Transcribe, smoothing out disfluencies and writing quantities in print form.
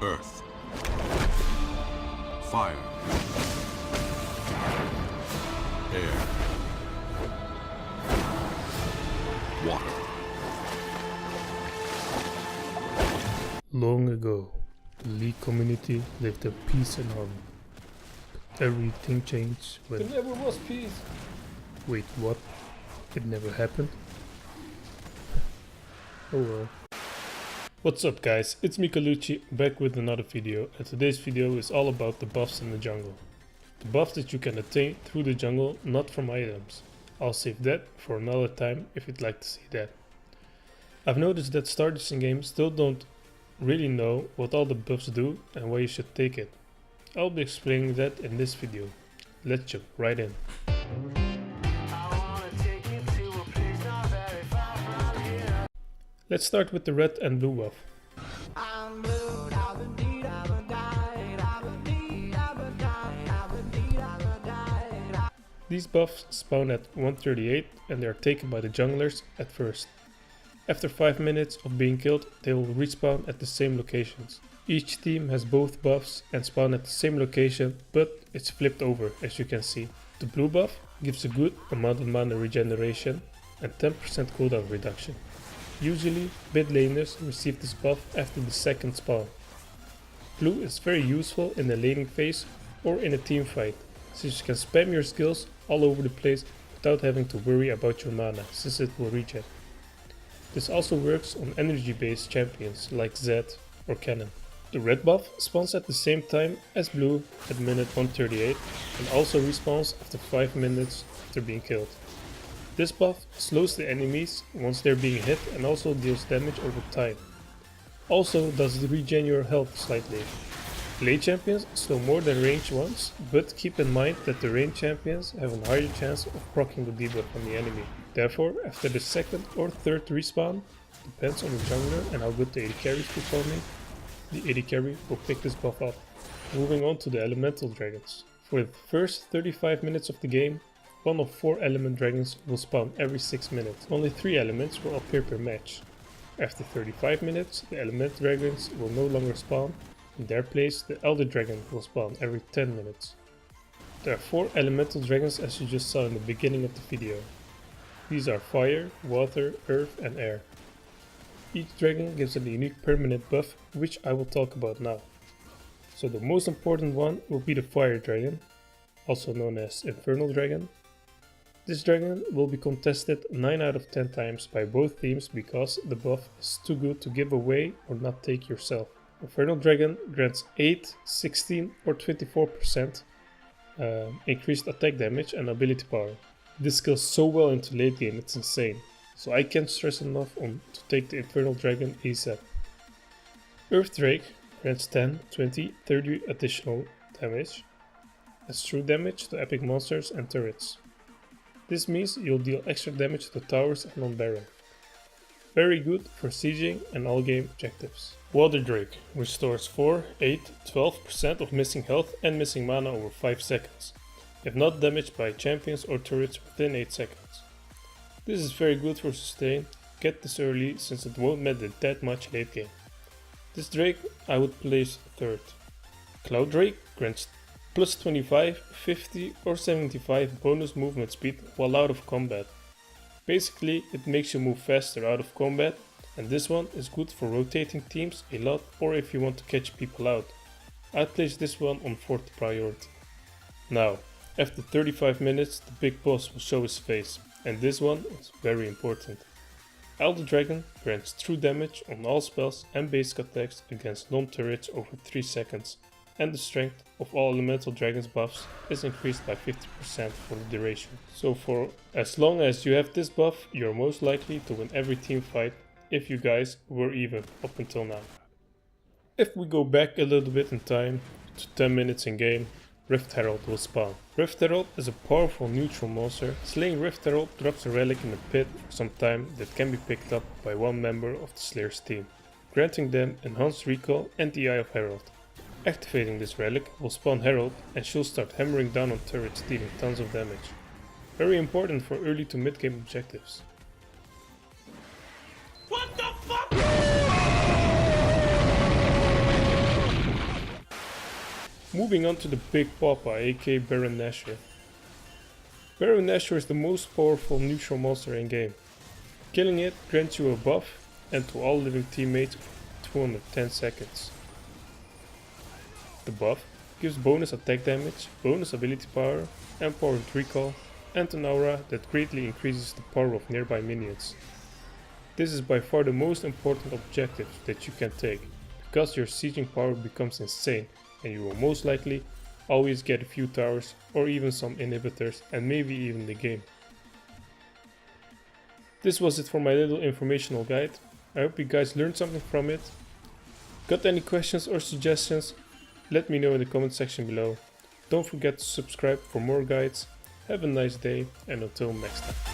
Earth. Fire. Air. Water. Long ago, the League community lived in peace and harmony. But everything changed when... There never was peace. Wait, what? It never happened? Oh well. What's up guys, it's me Colucci, back with another video, and today's video is all about the buffs in the jungle. The buffs that you can attain through the jungle, not from items. I'll save that for another time if you'd like to see that. I've noticed that starters in games still don't really know what all the buffs do and why you should take it. I'll be explaining that in this video. Let's jump right in. Let's start with the red and blue buff. These buffs spawn at 138 and they are taken by the junglers at first. After 5 minutes of being killed, they will respawn at the same locations. Each team has both buffs and spawn at the same location, but it's flipped over as you can see. The blue buff gives a good amount of mana regeneration and 10% cooldown reduction. Usually, mid laners receive this buff after the second spawn. Blue is very useful in the laning phase or in a team fight, since you can spam your skills all over the place without having to worry about your mana, since it will regen. This also works on energy based champions like Zed or Cannon. The red buff spawns at the same time as blue at minute 138 and also respawns after 5 minutes after being killed. This buff slows the enemies once they're being hit and also deals damage over time. Also does regen your health slightly. Lane champions slow more than range ones, but keep in mind that the range champions have a higher chance of proccing the debuff on the enemy. Therefore, after the second or third respawn, depends on the jungler and how good the AD carry is performing, the AD carry will pick this buff up. Moving on to the elemental dragons. For the first 35 minutes of the game, one of 4 element dragons will spawn every 6 minutes. Only 3 elements will appear per match. After 35 minutes, the element dragons will no longer spawn. In their place, the elder dragon will spawn every 10 minutes. There are 4 elemental dragons as you just saw in the beginning of the video. These are fire, water, earth and air. Each dragon gives a unique permanent buff, which I will talk about now. So the most important one will be the fire dragon, also known as infernal dragon. This dragon will be contested 9 out of 10 times by both teams because the buff is too good to give away or not take yourself. Infernal dragon grants 8, 16 or 24% increased attack damage and ability power. This scales so well into late game, it's insane. So I can't stress enough on to take the infernal dragon ASAP. Earth drake grants 10, 20, 30 additional damage as true damage to epic monsters and turrets. This means you'll deal extra damage to towers and on Baron. Very good for sieging and all game objectives. Water Drake restores 4, 8, 12% of missing health and missing mana over 5 seconds, if not damaged by champions or turrets within 8 seconds. This is very good for sustain, get this early since it won't matter that much late game. This Drake I would place third. Cloud Drake grants plus 25, 50 or 75 bonus movement speed while out of combat. Basically it makes you move faster out of combat, and this one is good for rotating teams a lot or if you want to catch people out. I'd place this one on 4th priority. Now, after 35 minutes the big boss will show his face, and this one is very important. Elder Dragon grants true damage on all spells and basic attacks against non-turrets over 3 seconds. And the strength of all elemental dragons buffs is increased by 50% for the duration. So for as long as you have this buff, you're most likely to win every team fight if you guys were even up until now. If we go back a little bit in time to 10 minutes in game, Rift Herald will spawn. Rift Herald is a powerful neutral monster. Slaying Rift Herald drops a relic in the pit for some time that can be picked up by one member of the Slayer's team, granting them enhanced recall and the Eye of Herald. Activating this relic will spawn Herald and she'll start hammering down on turrets, dealing tons of damage. Very important for early to mid game objectives. What the fuck? Moving on to the Big Papa, aka Baron Nashor. Baron Nashor is the most powerful neutral monster in game. Killing it grants you a buff and to all living teammates for 210 seconds. The buff gives bonus attack damage, bonus ability power, empowered recall, and an aura that greatly increases the power of nearby minions. This is by far the most important objective that you can take, because your sieging power becomes insane and you will most likely always get a few towers or even some inhibitors and maybe even the game. This was it for my little informational guide. I hope you guys learned something from it. Got any questions or suggestions? Let me know in the comment section below. Don't forget to subscribe for more guides. Have a nice day and until next time.